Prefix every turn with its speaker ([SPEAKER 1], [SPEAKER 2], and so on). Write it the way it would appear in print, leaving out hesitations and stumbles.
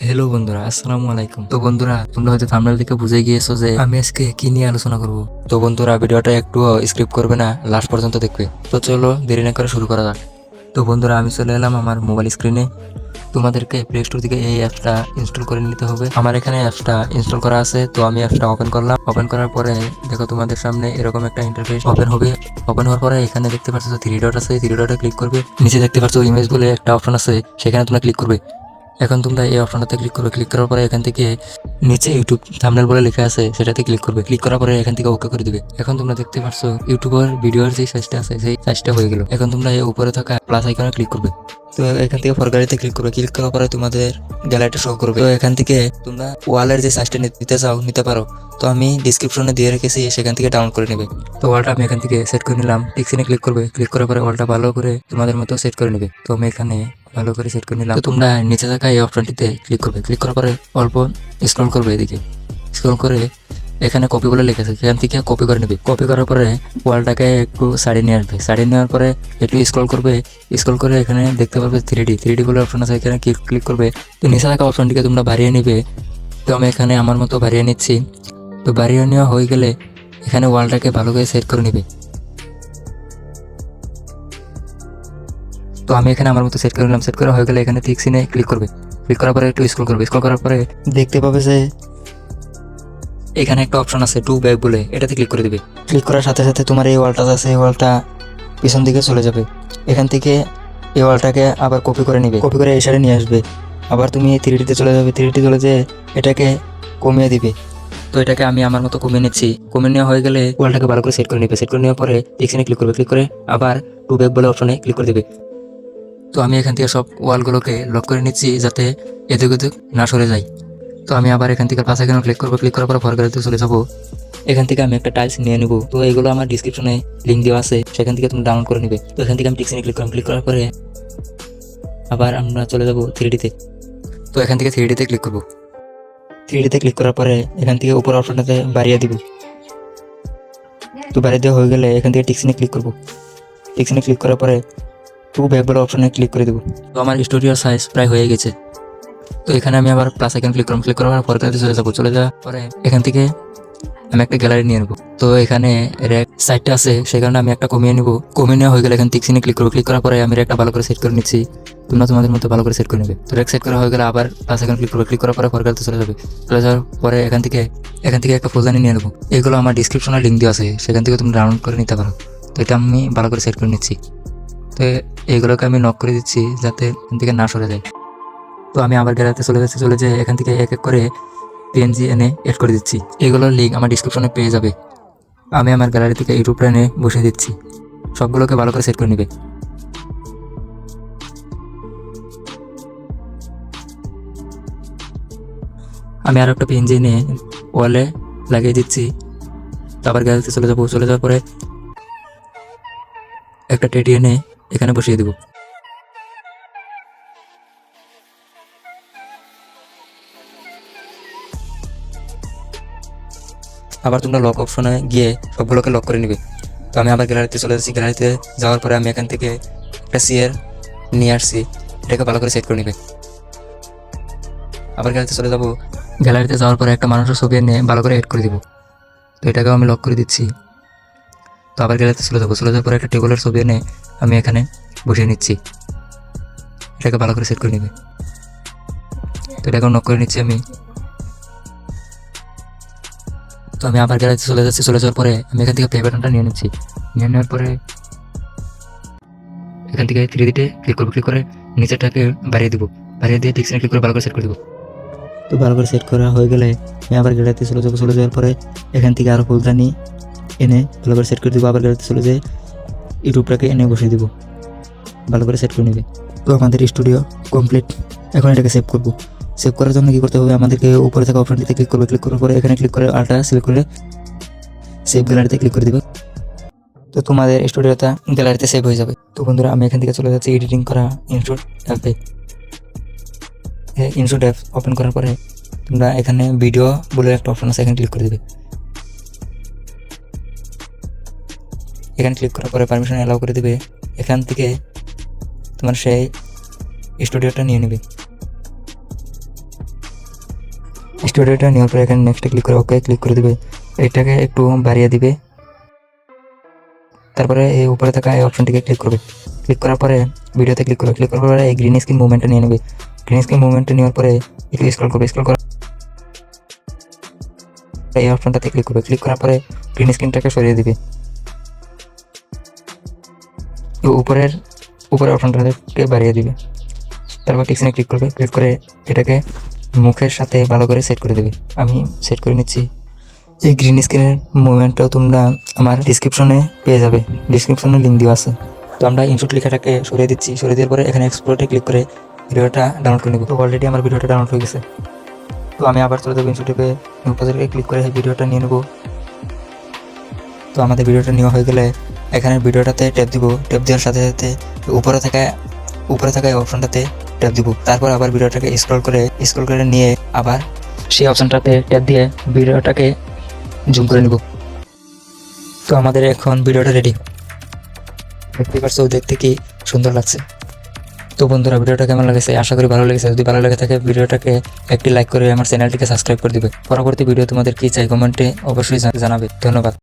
[SPEAKER 1] Hello বন্ধুরা, আসসালামু আলাইকুম। তো বন্ধুরা, তোমরা হয়তো থাম্বনেল থেকে বুঝে গিয়েছো যে আমি আজকে কি নিয়ে আলোচনা করব। তো বন্ধুরা, ভিডিওটা একটু স্কিপ করবে না, লাস্ট পর্যন্ত দেখবে। তো চলো দেরি না করে শুরু করা যাক। তো বন্ধুরা, আমি চলে এলাম আমার মোবাইল স্ক্রিনে। তোমাদেরকে প্লে স্টোর থেকে এই অ্যাপসটা ইনস্টল করে নিতে হবে। আমার এখানে অ্যাপসটা ইনস্টল করা আছে, তো আমি অ্যাপসটা ওপেন করলাম। ওপেন করার পরে দেখো তোমাদের সামনে এরকম একটা ইন্টারফেস ওপেন হবে। ওপেন হওয়ার পরে এখানে দেখতে পাচ্ছ থ্রি ডট আছে, থ্রি ডটে ক্লিক করবে। নিচে দেখতে পাচ্ছ ইমেজ বলে একটা অপশন আছে, সেখানে তোমরা ক্লিক করবে। এখন তোমরা এই অপশনটাতে ক্লিক করবে। ক্লিক করার পরে এখান থেকে নিচে ইউটিউব থাম্বনেল বলে লেখা আছে, সেটাতে ক্লিক করবে। ক্লিক করার পরে এখান থেকে ওকে করে দিবে। এখন তোমরা দেখতে পাচ্ছ ইউটিউবের ভিডিওর যে সাইজটা আছে সেই সাইজটা হয়ে গেল। এখন তোমরা এই উপরে থাকা প্লাস আইকনে ক্লিক করবে। তো এখান থেকে ফর গ্যালারিতে ক্লিক করবে। ক্লিক করার পরে তোমাদের গ্যালারিটা শো করবে। তো এখান থেকে তোমরা ওয়ালের যে সাইজটা নিতে চাও নিতে পারো। তো আমি ডিসক্রিপশনে দিয়ে রেখেছি, সেখান থেকে ডাউনলোড করে নেবে। তো ওয়ালটা আমি এখান থেকে সেট করে নিলাম। টিকসিনে ক্লিক করবে। ক্লিক করার পরে ওয়ালটা ভালো করে তোমাদের মতো সেট করে নেবে। তো আমি এখানে ভালো করে সেট করে নিলাম। তো তোমরা নিচে থাকা এই অপশনটিতে ক্লিক করবে। ক্লিক করার পরে অল্প স্ক্রল করবে, এদিকে স্ক্রল করে এখানে কপি বলে লেখা আছে, সেখান থেকে কপি করে নেবে। কপি করার পরে ওয়ালটাকে একটু সাইডে নিয়ে আসবে। সাইডে নেওয়ার পরে একটু স্ক্রল করবে। স্ক্রল করে এখানে দেখতে পাবে থ্রি ডি বলে অপশন আছে, এখানে ক্লিক করবে। তো নিচে থাকা অপশনটিকে তোমরা বাড়িয়ে নেবে। তো আমি এখানে আমার মতো বাড়িয়ে নিচ্ছি। তো বাড়িয়ে নেওয়া হয়ে গেলে এখানে ওয়ালটাকে ভালো করে সেট করে নেবে। তো আমি এখানে আমার মতো সেট করে নিলাম। সেট করা হয়ে গেলে এখানে ঠিক সিনে ক্লিক করবে। ক্লিক করার পরে একটু স্ক্রল করবে। স্ক্রল করার পরে দেখতে পাবে যে এখানে একটা অপশন আছে টু ব্যাক বলে, এটাতে ক্লিক করে দিবে। ক্লিক করার সাথে সাথে তোমার এই ওয়ালটা আছে, এই ওয়ালটা পিছন দিকে চলে যাবে। এখান থেকে এই ওয়ালটাকে আবার কপি করে নিবে। কপি করে এই সাইডে নিয়ে আসবে। আবার তুমি থ্রিডিতে চলে যাবে। থ্রিডি চলে যেয়ে এটাকে কমিয়ে দিবে। তো এটাকে আমি আমার মতো কমিয়ে নিচ্ছি। কমিয়ে নেওয়া হয়ে গেলে ওয়ালটাকে ভালো করে সেট করে নিবে। সেট করে নেওয়ার পরে এখানে ক্লিক করবে। ক্লিক করে আবার টু ব্যাক বলে অপশনে ক্লিক করে দিবে। তো আমি এখান থেকে সব ওয়ালগুলোকে লক করে নিচ্ছি, যাতে এদিক ওদিক না সরে যায়। তো আমি আবার এখান থেকে পাশে কেন ক্লিক করবো। ক্লিক করার পর ফরগ্যালারিতে চলে যাবো। এখান থেকে আমি একটা টাইলস নিয়ে নেবো। তো এগুলো আমার ডিসক্রিপশনে লিঙ্ক দেওয়া আছে, সেখান থেকে তুমি ডাউনলোড করে নিবে। তো এখান থেকে আমি টিক্সিনে ক্লিক করলাম। ক্লিক করার পরে আবার আমরা চলে যাবো থ্রিডিতে। তো এখান থেকে থ্রিডিতে ক্লিক করবো। থ্রিডিতে ক্লিক করার পরে এখান থেকে উপর অপশনটাতে বাড়িয়ে দিব। তো বাড়িয়ে দেওয়া হয়ে গেলে এখান থেকে টিক্সিনে ক্লিক করবো। টিক্সিনে ক্লিক করার পরে টু ব্যাক বলে অপশনে ক্লিক করে দেবো। তো আমার স্টুডিওর সাইজ প্রায় হয়ে গেছে। তো এখানে আমি আবার প্লাস আইকন ক্লিক করলাম। ক্লিক করার পর ফরগ্যালারিতে চলে যাবো। চলে যাওয়ার পরে এখান থেকে আমি একটা গ্যালারি নিয়ে নেবো। তো এখানে র্যাক সাইডটা আছে, সেই কারণে আমি একটা কমিয়ে নেবো। কমিয়ে নেওয়া হয়ে গেলে এখানে টিকসিনে ক্লিক করবো। ক্লিক করার পরে আমি র্যাকটা ভালো করে সেট করে নিচ্ছি। তোমরা তোমাদের মতো ভালো করে সেট করে নেবে। তো র্যাক সেট করা হয়ে গেলে আবার প্লাস আইকন ক্লিক করবো। ক্লিক করার পরে ফরগ্যালারিতে চলে যাবে। চলে যাওয়ার পরে এখান থেকে একটা ফুলদানি নিয়ে নেবো। এগুলো আমার ডিসক্রিপশনে লিঙ্ক দেওয়া আছে, সেখান থেকে তুমি ডাউনলোড করে নিতে পারো। তো এটা আমি ভালো করে সেট করে নিচ্ছি। তো এইগুলোকে আমি নক করে দিচ্ছি, যাতে এখান থেকে না সরে যায়। তো আমি আবার গ্যালারিতে চলে যাচ্ছি। চলে যেয়ে এখান থেকে এক এক করে পিএনজি এনে এড করে দিচ্ছি। এগুলোর লিঙ্ক আমার ডিসক্রিপশনে পেয়ে যাবে। আমি আমার গ্যালারি থেকে ইউটিউবটা এনে বসিয়ে দিচ্ছি। সবগুলোকে ভালো করে সেট করে নেবে। আমি আর একটা পিএনজি এনে ওয়ালে লাগিয়ে দিচ্ছি। তো আবার গ্যালারিতে চলে যাবো। চলে যাওয়ার পরে একটা টেডি এনে এখানে বসিয়ে দেবো। আবার তোমরা লক অপশনে গিয়ে সবগুলোকে লক করে নেবে। তো আমি আবার গ্যালারিতে চলে যাচ্ছি। গ্যালারিতে যাওয়ার পরে আমি এখান থেকে একটা চেয়ার নিয়ে আসছি, এটাকে ভালো করে সেট করে নেবে। আবার গ্যালারিতে চলে যাবো। গ্যালারিতে যাওয়ার পরে একটা মানুষের ছবি এনে ভালো করে এড করে দিব। তো এটাকেও আমি লক করে দিচ্ছি। তো আবার গ্যালারিতে চলে যাবো। চলে যাওয়ার পরে একটা টেবিলের ছবি এনে আমি এখানে বসিয়ে নিচ্ছি, এটাকে ভালো করে সেট করে নেবে। তো এটাকেও নক করে নিচ্ছি আমি। তো আমি আবার গ্যালারিতে চলে যাচ্ছি। চলে যাওয়ার পরে আমি এখান থেকে প্লে বাটনটা নিয়ে নিচ্ছি। নিয়ে নেওয়ার পরে এখান থেকে থ্রিডিতে ক্লিক করবো। ক্লিক করে নিচেটাকে বাড়িয়ে দিব। বাড়িয়ে দিয়ে টিক্সিনে ক্লিক করে ভালো করে সেট করে দেবো। তো ভালো করে সেট করা হয়ে গেলে আমি আবার গ্যালারিতে চলে যাবো। চলে যাওয়ার পরে এখান থেকে আরও ফুলদানি এনে ভালো করে সেট করে দেবো। আবার গ্যালারিতে চলে যেয়ে ইউটিউবটাকে এনে বসিয়ে দেবো, ভালো করে সেট করে নেবে। তো আমাদের স্টুডিও কমপ্লিট। এখন এটাকে সেভ করবো। সেভ করার জন্য কী করতে হবে, আমাদেরকে উপরে থাকা অপশনটিতে ক্লিক করবে। ক্লিক করার পরে এখানে ক্লিক করে আলটা সিলেক্ট করে সেভ গ্যালারিতে ক্লিক করে দেবে। তো তোমাদের স্টুডিওটা গ্যালারিতে সেভ হয়ে যাবে। তো বন্ধুরা, আমি এখান থেকে চলে যাচ্ছি এডিটিং করা ইনস্টুড অ্যাপে। ইনস্টুড অ্যাপ ওপেন করার পরে তোমরা এখানে ভিডিও বলে একটা অপশন আছে, এখানে ক্লিক করে দেবে। এখানে ক্লিক করার পরে পারমিশন অ্যালাউ করে দেবে। এখান থেকে তোমার সেই স্টুডিওটা নিয়ে নেবে। স্টোরিটা নেওয়ার পরে এখানে নেক্সটে ক্লিক করে ওকে ক্লিক করে দিবে। এটাকে একটু বাড়িয়ে দিবে। তারপরে এই উপরে থাকা এই অপশনটিকে ক্লিক করবে। ক্লিক করার পরে ভিডিওতে ক্লিক করবে। ক্লিক করার পরে এই গ্রিন স্ক্রিন মুভমেন্টটা নিয়ে নেবে। গ্রিন স্ক্রিন মুভমেন্টটা নেওয়ার পরে একটু স্ক্রল করবে। স্ক্রল করার এই অপশনটাতে ক্লিক করবে। ক্লিক করার পরে গ্রিন স্ক্রিনটাকে সরিয়ে দিবে। উপরের অপশনটাকে বাড়িয়ে দিবে। তারপর টিকসিনে ক্লিক করবে। ক্লিক করে এটাকে মুখের সাথে ভালো করে সেট করে দেবে। আমি সেট করে নিচ্ছি। এই গ্রিন স্ক্রিনের মুভমেন্টটাও তোমরা আমার ডিসক্রিপশনে পেয়ে যাবে। ডিসক্রিপশনে লিঙ্ক দেওয়া আছে। তো আমরা ইনশুট লেখাটাকে সরিয়ে দিচ্ছি। সরিয়ে দেওয়ার পরে এখানে এক্সপোর্টে ক্লিক করে ভিডিওটা ডাউনলোড করে নেব। তো অলরেডি আমার ভিডিওটা ডাউনলোড হয়ে গেছে। তো আমি আবার চলে যাবো ইনশুটে, প্রজেক্টে ক্লিক করে ভিডিওটা নিয়ে নেব। তো আমাদের ভিডিওটা নেওয়া হয়ে গেলে এখানে ভিডিওটাতে ট্যাপ দিব। ট্যাপ দেওয়ার সাথে সাথে উপরে থাকা এই অপশনটাতে ট্যাপ দিব। তারপর আবার ভিডিওটাকে স্ক্রল করে নিয়ে আবার সেই অপশনটাতে ট্যাপ দিয়ে ভিডিওটাকে জুম করে নিব। তো আমাদের এখন ভিডিওটা রেডি। দেখতে পাচ্ছ দেখতে কি সুন্দর লাগছে। তো বন্ধুরা, ভিডিওটা কেমন লাগছে আশা করি ভালো লেগেছে। যদি ভালো লেগে থাকে ভিডিওটাকে একটি লাইক করে আমার চ্যানেলটিকে সাবস্ক্রাইব করে দিবে। পরবর্তী ভিডিও তোমাদের কি চাই কমেন্টে অবশ্যই জানাবে। ধন্যবাদ।